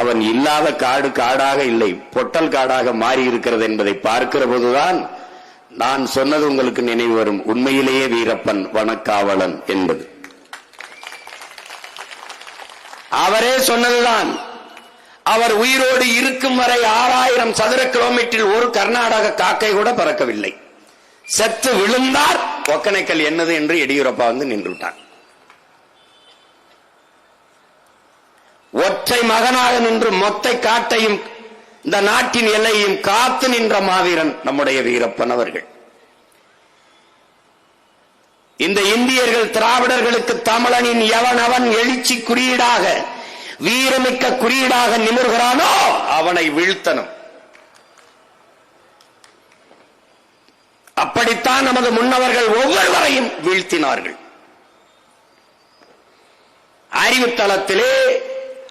அவன் இல்லாத காடு காடாக இல்லை, பொட்டல் காடாக மாறி இருக்கிறது என்பதை பார்க்கிற போதுதான் நான் சொன்னது உங்களுக்கு நினைவு வரும். உண்மையிலேயே வீரப்பன் வனக்காவலன் என்பது அவரே சொன்னதுதான். அவர் உயிரோடு இருக்கும் வரை 6000 சதுர கிலோமீட்டரில் ஒரு கர்நாடக காக்கை கூட பறக்கவில்லை. செத்து விழுந்தார். ஒக்கனைக்கல் என்னது என்று எடியூரப்பா வந்து நின்று விட்டார். ஒற்றை மகனாக நின்று மொத்த காட்டையும் இந்த நாட்டின் எல்லையையும் காத்து நின்ற மாவீரன் நம்முடைய வீரப்பன் அவர்கள். இந்த இந்தியர்கள் திராவிடர்களுக்கு தமிழனின் எவனவன் எழுச்சி குறியீடாக வீரமிக்க குறியீடாக நிமிர்கிறானோ அவனை வீழ்த்தணும். அப்படித்தான் நமது முன்னவர்கள் ஒவ்வொருவரையும் வீழ்த்தினார்கள். அறிவு தளத்திலே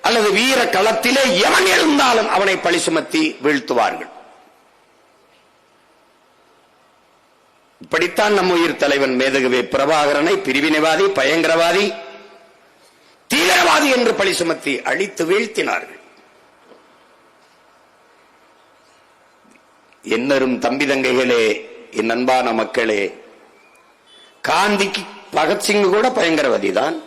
அல்லது வீர களத்திலே எவன் எழுந்தாலும் அவனை பழி சுமத்தி வீழ்த்துவார்கள். இப்படித்தான் நம் உயிர் தலைவன் மேதகுவே பிரபாகரனை பிரிவினைவாதி, பயங்கரவாதி, தீவிரவாதி என்று பழி சுமத்தி அழித்து வீழ்த்தினார்கள். என்னரும் தம்பி தங்கைகளே, என் அன்பான மக்களே, காந்திக்கு பகத்சிங் கூட பயங்கரவாதி தான்.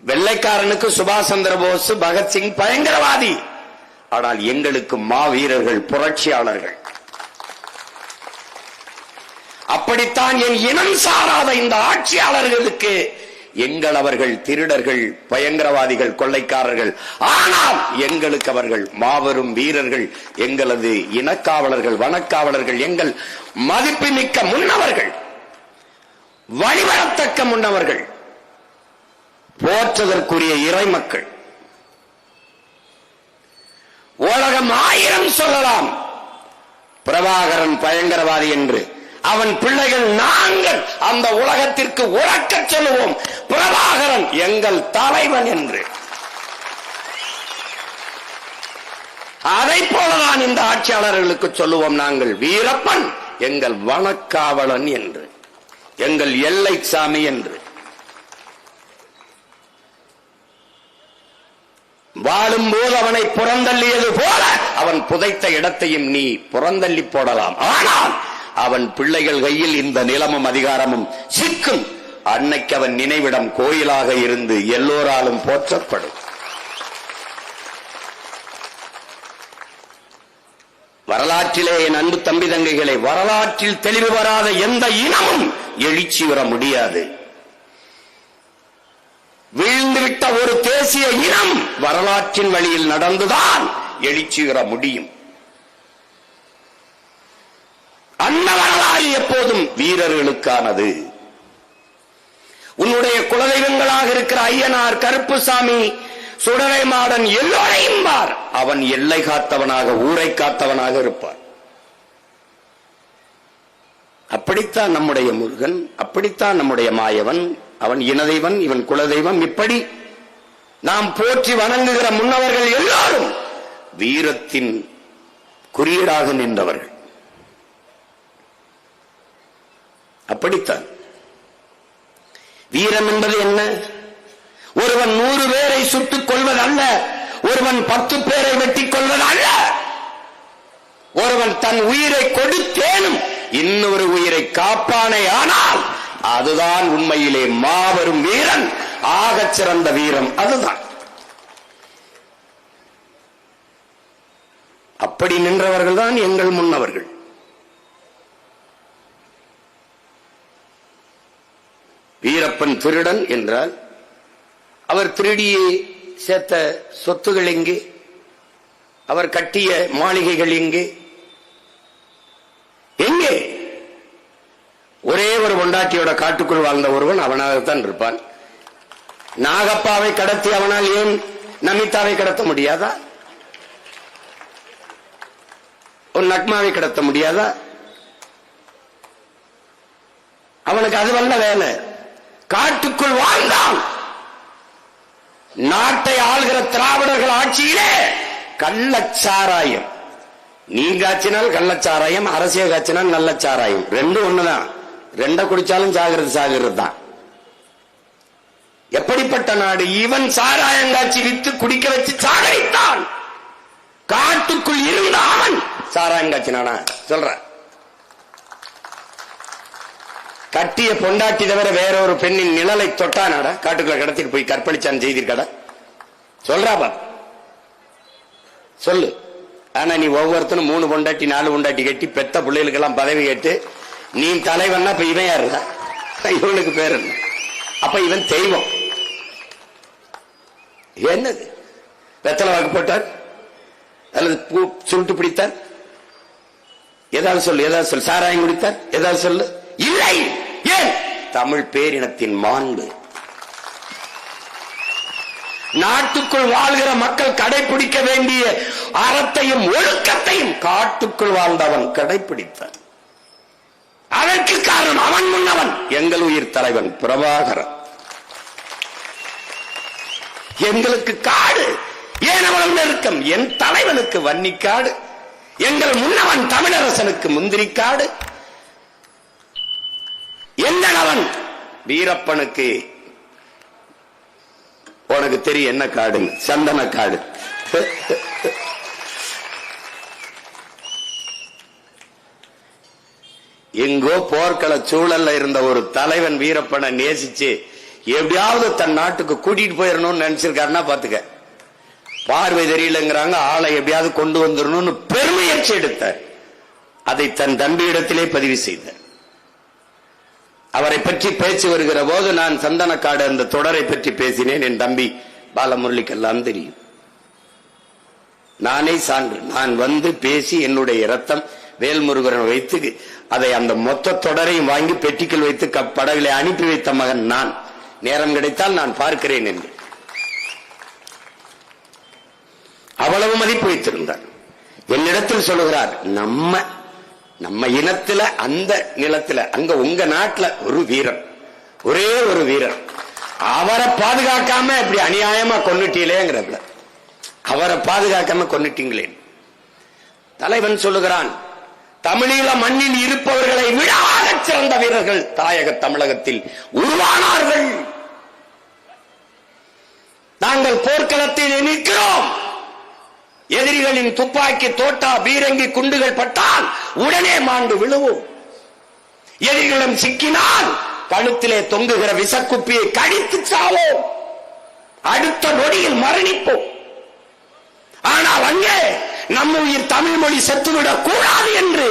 வெள்ளைக்காரனுக்கு சுபாஷ் சந்திர போஸ், பகத்சிங் பயங்கரவாதி. ஆனால் எங்களுக்கு மாவீரர்கள், புரட்சியாளர்கள். அப்படித்தான் என் இனம் சாராத இந்த ஆட்சியாளர்களுக்கு எங்கள் அவர்கள் திருடர்கள், பயங்கரவாதிகள், கொள்ளைக்காரர்கள். ஆனால் எங்களுக்கு அவர்கள் மாபெரும் வீரர்கள், எங்களது இனக்காவலர்கள், வனக்காவலர்கள், எங்கள் மதிப்புமிக்க முன்னவர்கள், வழிபடத்தக்க முன்னவர்கள், போற்றுதற்குரிய இறை மக்கள். உலகம் 1000 சொல்லலாம் பிரபாகரன் பயங்கரவாதி என்று. அவன் பிள்ளைகள் நாங்கள் அந்த உலகத்திற்கு உறக்க சொல்லுவோம், பிரபாகரன் எங்கள் தலைவன் என்று. அதை போலதான் இந்த ஆட்சியாளர்களுக்கு சொல்லுவோம் நாங்கள், வீரப்பன் எங்கள் வனக்காவலன் என்று, எங்கள் எல்லை சாமி என்று. வாழும்போது அவனை புறந்தள்ளியது போல அவன் புதைத்த இடத்தையும் நீ புறந்தள்ளி போடலாம். ஆனால் அவன் பிள்ளைகள் கையில் இந்த நிலமும் அதிகாரமும் சிக்கும். அன்னைக்கு அவன் நினைவிடம் கோயிலாக இருந்து எல்லோராலும் போற்றப்படும். வரலாற்றிலே என் அன்பு தம்பி தங்கைகளை, வரலாற்றில் தெளிவு வராத எந்த இனமும் எழுச்சி வர முடியாது. வீழ்ந்துவிட்ட ஒரு தேசிய இனம் வரலாற்றின் வழியில் நடந்துதான் எழுச்சி வர முடியும். அந்த வரலாறு எப்போதும் வீரர்களுக்கானது. உன்னுடைய குலதெய்வங்களாக இருக்கிற ஐயனார், கருப்புசாமி, சுடலை மாடன் எல்லோரையும் பார், அவன் எல்லை காத்தவனாக, ஊரை காத்தவனாக இருப்பார். அப்படித்தான் நம்முடைய முருகன், அப்படித்தான் நம்முடைய மாயவன், அவன் இனதெய்வன், இவன் குலதெய்வம். இப்படி நாம் போற்றி வணங்குகிற முன்னவர்கள் எல்லாரும் வீரத்தின் குறியீடாக நின்றவர்கள். அப்படித்தான் வீரம் என்பது என்ன? ஒருவன் 100 பேரை சுட்டுக் கொள்வதல்ல, ஒருவன் 10 பேரை வெட்டிக் கொள்வதல்ல. ஒருவன் தன் உயிரை கொடுத்தேனும் இன்னொரு உயிரை காப்பானே, ஆனால் அதுதான் உண்மையிலே மாபெரும் வீரன், ஆகச் சிறந்த வீரம். அதுதான். அப்படி நின்றவர்கள் தான் எங்கள் முன்னவர்கள். வீரப்பன் திருடன் என்றால் அவர் திருடியே சேர்த்த சொத்துகள் எங்கே? அவர் கட்டிய மாளிகைகள் எங்கே? எங்கே? ஒரே ஒரு பொண்டாட்டியோட காட்டுக்குள் வாழ்ந்த ஒருவன் அவனாகத்தான் இருப்பான். நாகப்பாவை கடத்தி அவனால் ஏன் நமிதாவை கடத்த முடியாதா? ஒரு நக்மாவை கடத்த முடியாதா? அவனுக்கு அது வல்ல வேலை. காட்டுக்குள் வாழ்ந்தான். நாட்டை ஆள்கிற திராவிடர்கள் ஆட்சியிலே கள்ளச்சாராயம், நீ காய்ச்சினால் கள்ளச்சாராயம், அரசியல் காய்ச்சினால் நல்ல சாராயம், ரெண்டும் ஒண்ணுதான். ரெண்ட குடிச்சாலும் சாகிறது தான். எப்படிப்பட்ட நாடு? இவன் சாராயங்காட்சி வித்து குடிக்க வச்சு சாகரித்தான். காட்டுக்குள் இருந்த அவன் சாராயங்காட்சி நானா சொல்ற? கட்டிய பொண்டாட்டி தவிர வேற ஒரு பெண்ணின் நிழலை தொட்டானாடா? காட்டுக்குள்ள கடத்திட்டு போய் கற்பழிச்சான் செய்திருக்கடா? சொல்றாப்பா சொல்லு. ஆனா நீ ஒவ்வொருத்தனும் 3 பொண்டாட்டி 4 பொண்டாட்டி கட்டி பெத்த பிள்ளைகளுக்கு எல்லாம் பதவி கேட்டு நீ தலைவன்னா இப்ப இவன் யாருடா? இவனுக்கு பேர் என்ன? அப்ப இவன் தெய்வம். என்னது? வெத்தலை வாக்கு போட்டார் அல்லது பூ சுருட்டு பிடித்தார்? ஏதாவது சொல்லு, ஏதாவது சொல்லு. சாராயம் குடித்தார்? ஏதாவது சொல்லு. இல்லை. ஏன்? தமிழ் பேரினத்தின் மாண்பு. நாட்டுக்குள் வாழ்கிற மக்கள் கடைபிடிக்க வேண்டிய அறத்தையும் ஒழுக்கத்தையும் காட்டுக்குள் வாழ்ந்தவன் கடைபிடித்தான். அதற்கு காரணம் அவன் முன்னவன் எங்கள் உயிர் தலைவன் பிரபாகரன். எங்களுக்கு காடு ஏன் அவ்வளவு நெருக்கம்? என் தலைவனுக்கு வன்னிக்காடு, எங்கள் முன்னவன் தமிழரசனுக்கு முந்திரிக்காடு, எங்களவன் வீரப்பனுக்கு உனக்கு தெரியும் என்ன காடு? சந்தன காடு. எங்கோ போர்க்கள சூழல்ல இருந்த ஒரு தலைவன் வீரப்பனை நேசிச்சு எப்படியாவது தன் நாட்டுக்கு கூட்டிட்டு போயிடணும்னு நினைச்சிருக்காருன்னா பாத்துக்க. பார்வை தெரியலங்கிறாங்க, ஆளை எப்படியாவது கொண்டு வந்துடணும்னு பெருமுயற்சி எடுத்தார். அதை தன் தம்பியிடத்திலே பதிவு செய்தார். அவரை பற்றி பேச்சு வருகிற போது நான் சந்தனக்காடு அந்த தொடரை பற்றி பேசினேன். என் தம்பி பாலமுரளிக்கெல்லாம் தெரியும். நானே சான்று. நான் வந்து பேசி என்னுடைய ரத்தம் வேல்முருகன் வைத்து அதை அந்த மொத்த தொடரையும் வாங்கி பெட்டிக்குள் வைத்து படகுகளை அனுப்பி வைத்த மகன் நான். நேரம் கிடைத்தால் நான் பார்க்கிறேன் என்று அவ்வளவு மதிப்பு வைத்திருந்தார். என்னிடத்தில் சொல்லுகிறார், நம்ம இனத்துல அந்த நிலத்துல அங்க உங்க நாட்டுல ஒரு வீரன், ஒரே ஒரு வீரன், அவரை பாதுகாக்காம இப்படி அநியாயமா கொன்னுட்டீங்களேங்கிறதுல, அவரை பாதுகாக்காம கொன்னுட்டீங்களே. தலைவன் சொல்லுகிறான், தமிழீழ மண்ணில் இருப்பவர்களை விட சிறந்த வீரர்கள் தாயக தமிழகத்தில் உருவானார்கள். நாங்கள் போர்க்களத்தில் நிற்கிறோம். எதிரிகளின் துப்பாக்கி தோட்டா பீரங்கி குண்டுகள் பட்டால் உடனே மாண்டு விழுவோம். எதிரிகளிடம் சிக்கினால் கழுத்திலே தொங்குகிற விசக்குப்பியை கடித்து சாவோம். அடுத்த நொடியில் மரணிப்போம். ஆனால் அங்கே நம்ம உயிர் தமிழ் மொழி செத்துவிடக் கூடாது என்று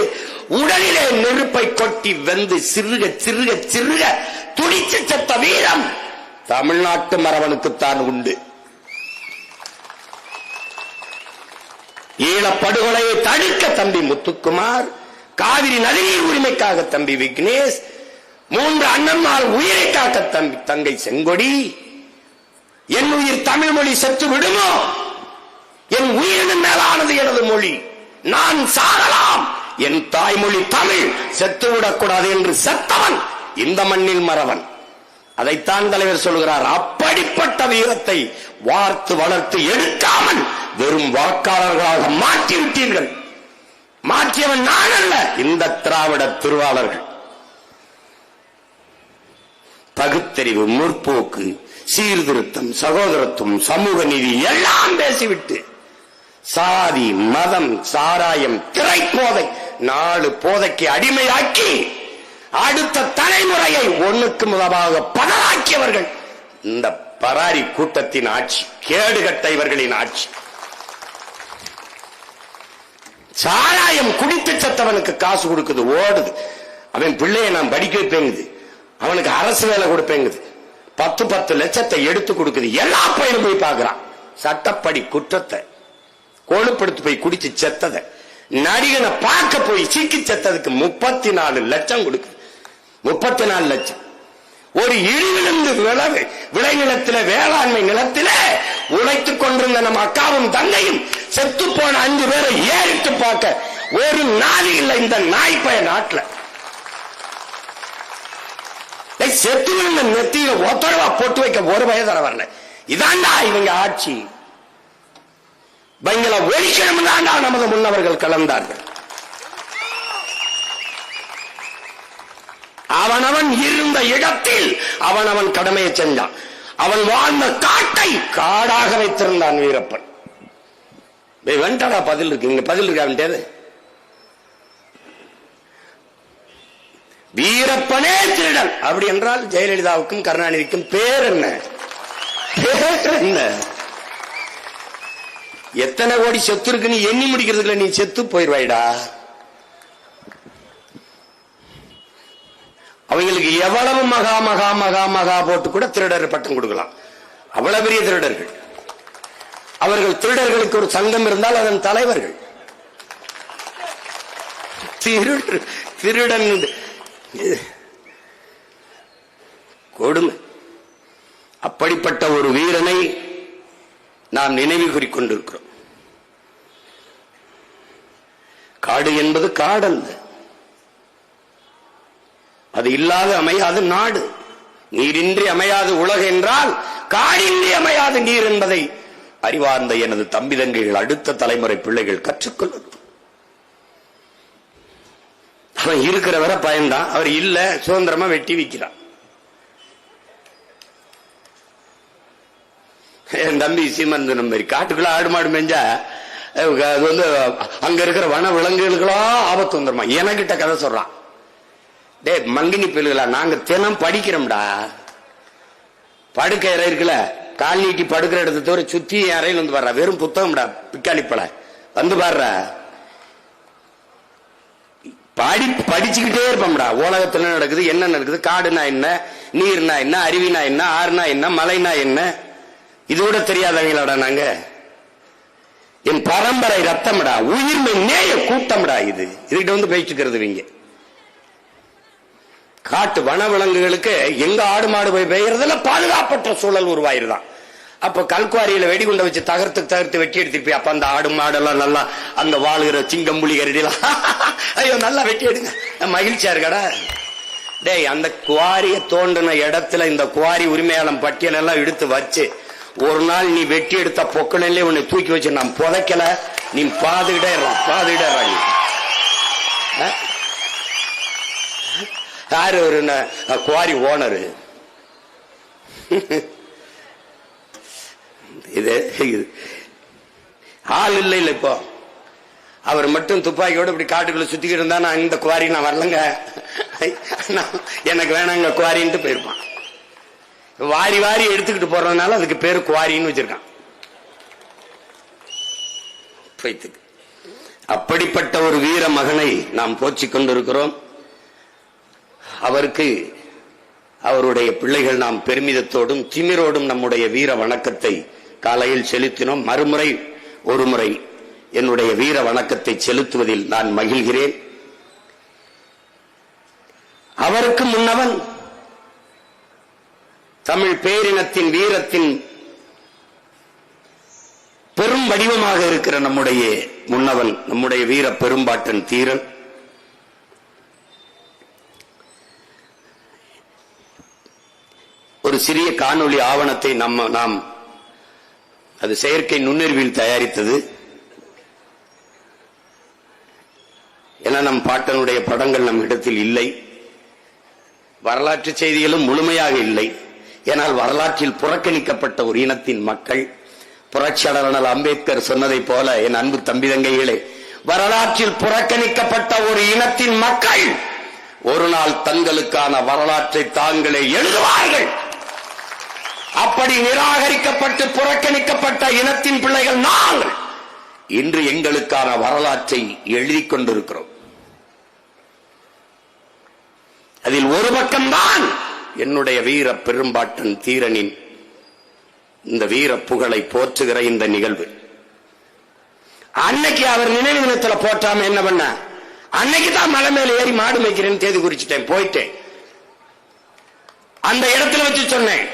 உடலிலே நெருப்பை கொட்டி வெந்து சிறுக சிறுக சிறுக துடிச்சு செத்த வீரம் தமிழ்நாட்டு மரபனுக்குத்தான் உண்டு. ஈழப்படுகொலையை தடுக்க தம்பி முத்துக்குமார், காவிரி நதிநீர் உரிமைக்காக தம்பி விக்னேஷ், 3 அண்ணன்மார் உயிரை காக்க தம்பி தங்கை செங்கொடி. என் உயிர் தமிழ் மொழி செத்து விடுமோ? என் உயிரின் மேலானது எனது மொழி. நான் சாகலாம், என் தாய்மொழி தமிழ் செத்துவிடக்கூடாது என்று செத்தவன் இந்த மண்ணில் மறவன். அதைத்தான் தலைவர் சொல்கிறார். அப்படிப்பட்ட வீரத்தை வார்த்து வளர்த்து எடுக்காமல் வெறும் வாக்காளர்களாக மாற்றிவிட்டீர்கள். மாற்றியவன் நான் அல்ல, இந்த திராவிட திருவாளர்கள். பகுத்தறிவு, முற்போக்கு, சீர்திருத்தம், சகோதரத்துவம், சமூக நீதி எல்லாம் பேசிவிட்டு சாதி, மதம், சாராயம், திரைப்போதை 4 போதைக்கு அடிமையாக்கி அடுத்த தலைமுறையை ஒண்ணுக்கு முதலாக பதறாக்கியவர்கள் இந்த பராரி கூட்டத்தின் ஆட்சி, கேடுகட்ட இவர்களின் ஆட்சி. சாராயம் குடித்து செத்தவனுக்கு காசு கொடுக்குது, ஓடுது. அவன் பிள்ளைய நான் படிக்க வைப்பேங்குது, அவனுக்கு அரசு வேலை கொடுப்பேங்குது, 10 லட்சத்தை எடுத்து கொடுக்குது. எல்லா பையனும் போய் பார்க்கிறான். சட்டப்படி குற்றத்தை கொழுப்படுத்து போய் குடிச்சு செத்தத நடிகனை பார்க்க போய் சிக்கி செத்ததுக்கு 34 லட்சம் கொடுக்குது. 34 லட்சம். ஒரு இடிவிழுந்து விளைநிலத்தில, வேளாண்மை நிலத்தில உழைத்துக் கொண்டிருந்த நம்ம அக்காவும் தங்கையும் செத்து போன 5 பேரை ஏறிட்டு பார்க்க ஒரு நாதி இல்லை இந்த நாய்ப்பய நாட்டில். செத்து விழுந்த நெத்தியில ஒத்தரவா போட்டு வைக்க ஒரு வயதர வரல. இதாண்டா இவங்க ஆட்சி. இவங்களை ஒழிக்கணும் தாண்டா நமது முன்னவர்கள் கலந்தார்கள். அவனவன் இருந்த இடத்தில் அவனவன் கடமையை செஞ்சான். அவன் வாழ்ந்த காட்டை காடாக வைத்திருந்தான் வீரப்பன். வெண்டடா பதில் இருக்கு, இங்க பதில் இருக்கா? வீரப்பனே திருடன். அப்படி என்றால் ஜெயலலிதாவுக்கும் கருணாநிதிக்கும் பேர் என்ன? பேர் என்ன? எத்தனை கோடி சொத்து இருக்குன்னு எண்ணி முடிக்கிறதுல நீ செத்து போயிருவாய்டா. அவங்களுக்கு எவ்வளவு மகா மகா மகா மகா போட்டு கூட திருடர் பட்டம் கொடுக்கலாம். அவ்வளவு பெரிய திருடர்கள். அவர்கள் திருடர்களுக்கு ஒரு சங்கம் இருந்தால் அதன் தலைவர்கள். திருடன் கொடுமை. அப்படிப்பட்ட ஒரு வீரனை நாம் நினைவு கூறிக்கொண்டிருக்கிறோம். காடு என்பது காடல்ல, அது இல்லாத அமையாது நாடு. நீரின்றி அமையாது உலகு என்றால் காடின்றி அமையாது நீர் என்பதை அறிவார்ந்த எனது தம்பி தங்கைகள், அடுத்த தலைமுறை பிள்ளைகள் கற்றுக்கொள்ளும். அவன் இருக்கிற வரை பயன்தான், அவர் இல்ல சுதந்திரமா வெட்டி விற்கிறான். என் தம்பி சீமந்தனம் மாதிரி காட்டுக்குள்ள ஆடு மாடு மேஞ்சா அது வந்து அங்க இருக்கிற வன விலங்குகளுக்கெல்லாம் ஆபத்து வந்துருமா. எனக்கிட்ட கதை சொல்றான். டே மங்கினி பிள்ளைகளா, நாங்க தினம் படிக்கிறோம்டா. படுக்கை அறை இருக்குல்ல, கால் நீட்டி படுக்கிற இடத்தை தவிர சுத்தி அறையில் வந்து பாடுற வெறும் புத்தகம்டா. பிக்காளிப்பழ வந்து பாடுற படிச்சுக்கிட்டே இருப்போம்டா. உலகத்துல நடக்குது, என்ன நடக்குது, காடுனா என்ன, நீர்னா என்ன, அருவினா என்ன, ஆறுனா என்ன, மலைனா என்ன, இதோட தெரியாதவங்களாடா நாங்க. என் பரம்பரை ரத்தம்டா, உயிர்மை நேய கூட்டம்டா. இதுகிட்ட வந்து பேசிக்கிறது இங்க. காட்டு வனவிலங்குகளுக்கு எங்க ஆடு மாடு போய் பெய்யறதுல பாதுகாப்பற்ற சூழல் உருவாயிருதான். அப்ப கல்குவாரியில வெடிகுண்ட வச்சு தகர்த்து வெட்டி எடுத்துப்பி. அப்ப அந்த ஆடு மாடெல்லாம் நல்லா அங்க வாழ்கிற சிங்கம் புலி கரடிலாம் ஐயோ நல்லா வெட்டி எடுங்க, மகிழ்ச்சியா இருக்கடா. டேய், அந்த குவாரிய தோண்டின இடத்துல இந்த குவாரி உரிமையாளம் பட்டியல் எல்லாம் எடுத்து வச்சு ஒரு நாள் நீ வெட்டி எடுத்த பொக்கணிலே உன்னை தூக்கி வச்சு நான் புதைக்கல, நீ பாதுகிட்டே யாரு ஒரு குவாரி ஓனரு. இது ஆள் இல்லை இல்ல. இப்போ அவர் மட்டும் துப்பாக்கியோட இப்படி காட்டுக்குள்ள சுத்திக்கிட்டு இருந்தா நான் இந்த குவாரி நான் வரலங்க, எனக்கு வேணாங்க குவாரின்ட்டு போயிருப்பான். வாரி வாரி எடுத்துக்கிட்டு போறதுனால அதுக்கு பேரு குவாரின்னு வச்சிருக்கான். அப்படிப்பட்ட ஒரு வீர மகனை நாம் போற்றிக் கொண்டிருக்கிறோம். அவருக்கு அவருடைய பிள்ளைகள் நாம் பெருமிதத்தோடும் திமிரோடும் நம்முடைய வீர வணக்கத்தை காலையில் செலுத்தினோம். மறுமுறை ஒரு முறை என்னுடைய வீர வணக்கத்தை செலுத்துவதில் நான் மகிழ்கிறேன். அவருக்கு முன்னவன் தமிழ் பேரினத்தின் வீரத்தின் பெரும் வடிவமாக இருக்கிற நம்முடைய முன்னவன், நம்முடைய வீர பெரும்பாட்டன் தீரன். ஒரு சிறிய காணொளி ஆவணத்தை நாம் அது செயற்கை நுண்ணறிவில் தயாரித்தது. ஏன்னா நம் பாட்டனுடைய படங்கள் நம் இடத்தில் இல்லை, வரலாற்று செய்திகளும் முழுமையாக இல்லை. ஏனால் வரலாற்றில் புறக்கணிக்கப்பட்ட ஒரு இனத்தின் மக்கள். புரட்சியாளர் அண்ணல் அம்பேத்கர் சொன்னதை போல, என் அன்பு தம்பி தங்கைகளே, வரலாற்றில் புறக்கணிக்கப்பட்ட ஒரு இனத்தின் மக்கள் ஒரு நாள் தங்களுக்கான வரலாற்றை தாங்களே எழுதுவார்கள். அப்படி நிராகரிக்கப்பட்டு புறக்கணிக்கப்பட்ட இனத்தின் பிள்ளைகள் நாங்கள் இன்று எங்களுக்கான வரலாற்றை எழுதி கொண்டிருக்கிறோம். அதில் ஒரு பக்கம்தான் என்னுடைய வீர பெரும்பாட்டன் தீரனின் இந்த வீர புகழை போற்றுகிற இந்த நிகழ்வு. அன்னைக்கு அவர் நினைவு தினத்தில் போற்றாம என்ன பண்ண, அன்னைக்கு தான் மலை மேல ஏறி மாடு மேய்க்கிறேன்னு தேதி குறிச்சிட்டேன், போயிட்டேன். அந்த இடத்துல வச்சு சொன்னேன்,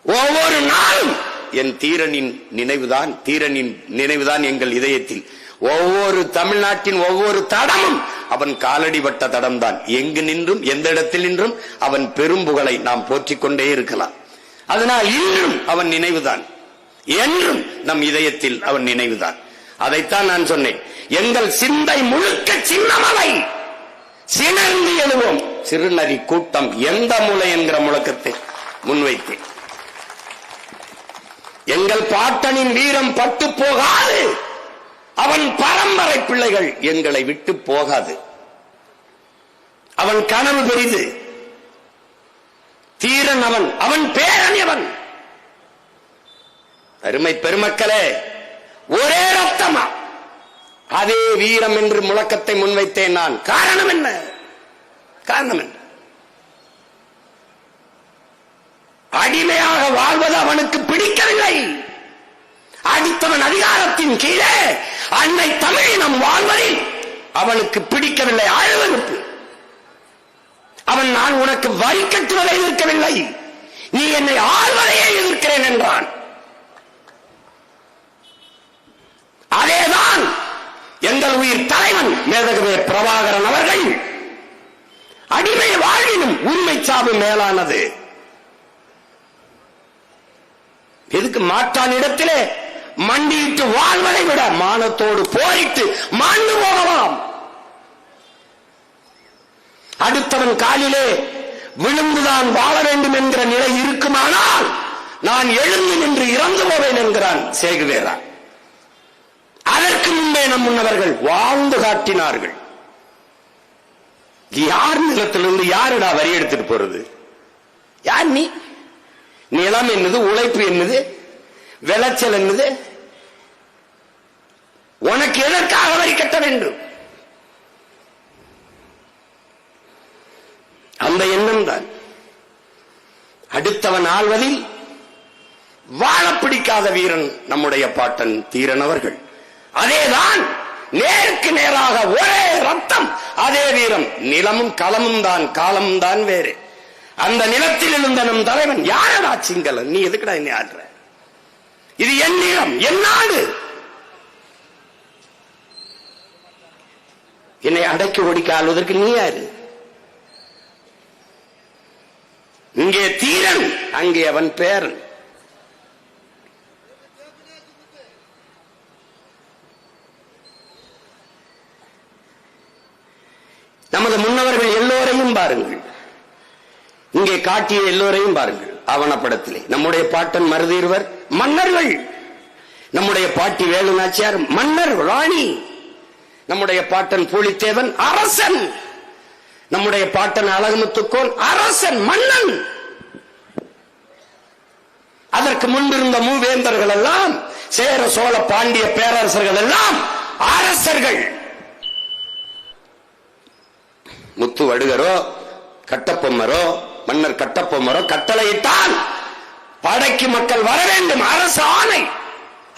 ஒவ்வொரு நாளும் என் தீரனின் நினைவுதான் எங்கள் இதயத்தில். ஒவ்வொரு தமிழ்நாட்டின் ஒவ்வொரு தடமும் அவன் காலடி வட்ட தடம் தான். எங்கு நின்றும் எந்த இடத்தில் நின்றும் அவன் பெரும் புகழை நாம் போற்றிக் கொண்டே இருக்கலாம். அதனால் இன்றும் அவன் நினைவுதான், என்றும் நம் இதயத்தில் அவன் நினைவுதான். அதைத்தான் நான் சொன்னேன், எங்கள் சிந்தை முழுக்க சின்னமலை சினர்ந்து எழுவோம் சிறுநரி கூட்டம் எந்த மூலை என்கிற முழக்கத்தை முன்வைத்தேன். எங்கள் பாட்டனின் வீரம் பட்டு போகாது, அவன் பரம்பரை பிள்ளைகள் எங்களை விட்டு போகாது. அவன் கனவு பெரிது, தீரன் அவன், அவன் பேரன் அவன். அருமை பெருமக்களே, ஒரே ரத்தமா அதே வீரம் என்று முழக்கத்தை முன்வைத்தேன் நான். காரணம் என்ன? காரணம் என்ன? அடிமையாக வாழ்வது அவனுக்கு பிடிக்கவில்லை. அடுத்தவன் அதிகாரத்தின் கீழே அன்னை தமிழினம் வாழ்வதில் அவனுக்கு பிடிக்கவில்லை. அழுவனுக்கு அவன் நான் உனக்கு வரி கட்டுவதை எதிர்க்கவில்லை, நீ என்னை ஆள்வதையே எதிர்க்கிறேன் என்றான். அதேதான் எங்கள் உயிர் தலைவன் மேதகவே பிரபாகரன் அவர்கள். அடிமை வாழ்வினும் உரிமை சாவு மேலானது. எதுக்கு மாற்றான் இடத்திலே மண்டியிட்டு வாழ்வதை விட மானத்தோடு போயிட்டு மாண்டு போகலாம். அடுத்தவன் காலிலே விழுந்துதான் வாழ வேண்டும் என்கிற நிலை இருக்குமானால் நான் எழுந்து நின்று இறந்து போவேன் என்கிறான் சேகுவேரா. அதற்கு முன்பே நம் முன்னவர்கள் வாழ்ந்து காட்டினார்கள். யார் நிலத்திலிருந்து யாருடா வரி எடுத்துட்டு போறது? யார் நீ? நிலம் என்னது, உழைப்பு என்னது, விளைச்சல் என்னது? உனக்கு எதற்காக வரி கட்ட வேண்டும்? அந்த எண்ணம் தான். அடுத்தவன் ஆள்வதில் வாழ பிடிக்காத வீரன் நம்முடைய பாட்டன் தீரன் அவர்கள். அதேதான் நேருக்கு நேராக ஒரே ரத்தம், அதே வீரம். நிலமும் களமும் தான், காலமும் தான் வேறு. அந்த நிலத்தில் இருந்த நம் தலைவன் யாரடா சிங்களன்? நீ எதுக்குடா என்னை ஆடுற? இது என் நிலம், என் நாடு. என்னை அடக்கி ஒடிக்க ஆள்வதற்கு நீ யாரு? இங்கே தீரன், அங்கே அவன் பேரன். நமது முன்னவர்கள் எல்லோரையும் பாருங்கள், இங்கே காட்டிய எல்லோரையும் பாருங்கள். ஆவணப்படத்திலே நம்முடைய பாட்டன் மருதீர்வர் மன்னர்கள், நம்முடைய பாட்டி வேலு நாச்சியார் மன்னர் ராணி, நம்முடைய பாட்டன் பூலித்தேவன் அரசன், நம்முடைய பாட்டன் அழகுமுத்துக்கோன் அரசன் மன்னன். அதற்கு முன்பிருந்த மூவேந்தர்கள் எல்லாம், சேர சோழ பாண்டிய பேரரசர்கள் எல்லாம் அரசர்கள். முத்து வடுகரோ கட்டப்பொம்மரோ மன்னர் கட்டப்பொம்மரோ கட்டளையிட்டால் படைக்கு மக்கள் வர வேண்டும், அரசு ஆணை,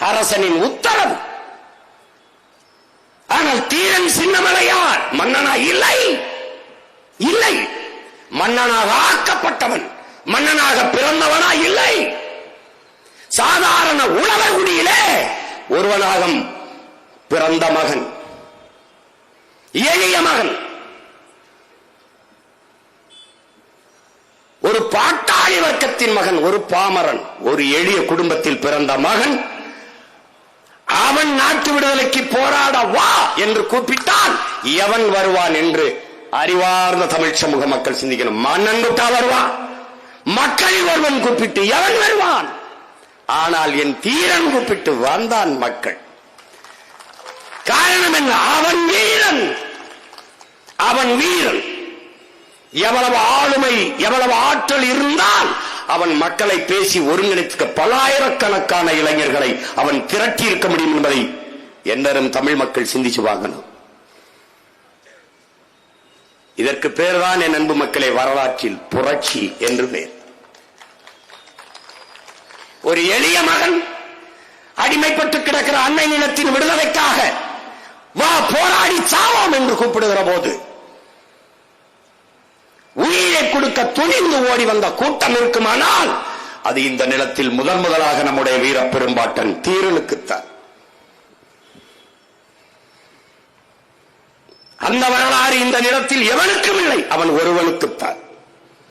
அரசனின் உத்தரவு. ஆனால் தீரன் சின்னமலையார் மன்னனா? இல்லை, இல்லை. மன்னனாக ஆக்கப்பட்டவன், மன்னனாக பிறந்தவனா? இல்லை. சாதாரண உழவர் குடியிலே ஒருவனாக பிறந்த மகன், எளிய மகன், ஒரு பாட்டாளி வர்க்கத்தின் மகன், ஒரு பாமரன், ஒரு எளிய குடும்பத்தில் பிறந்த மகன். அவன் நாட்டு விடுதலைக்கு போராட வா என்று கூப்பிட்டால் எவன் வருவான் என்று அறிவார்ந்த தமிழ் சமூக மக்கள் சிந்திக்கணும். மன்னன் கூட்டா வருவான், மக்களில் ஒருவன் கூப்பிட்டு எவன் வருவான்? ஆனால் என் தீரன் கூப்பிட்டு வந்தான் மக்கள். காரணம் என்ன? அவன் வீரன், அவன் வீரன். எவ்வளவு ஆளுமை, எவ்வளவு ஆற்றல் இருந்தால் அவன் மக்களை பேசி ஒருங்கிணைத்துக்க பல்லாயிரக்கணக்கான இளைஞர்களை அவன் திரட்டி இருக்க முடியும் என்பதை எல்லாரும் தமிழ் மக்கள் சிந்திச்சு வாங்கணும். இதற்கு பேர்தான் என் அன்பு மக்களே வரலாற்றில் புரட்சி என்று பெயர். ஒரு எளிய மகன் அடிமைப்பட்டு கிடக்கிற அன்னை நிலத்தின் விடுதலைக்காக வா போராடி சாவோம் என்று கூப்பிடுகிற போது உயிரை கொடுக்க துணிந்து ஓடி வந்த கூட்டம் இருக்குமானால் அது இந்த நிலத்தில் முதலாக நம்முடைய வீர பெரும்பாட்டன் தீரனுக்குத்தான். அந்த வரலாறு இந்த நிலத்தில் எவனுக்கும் இல்லை, அவன் ஒருவனுக்குத்தான்.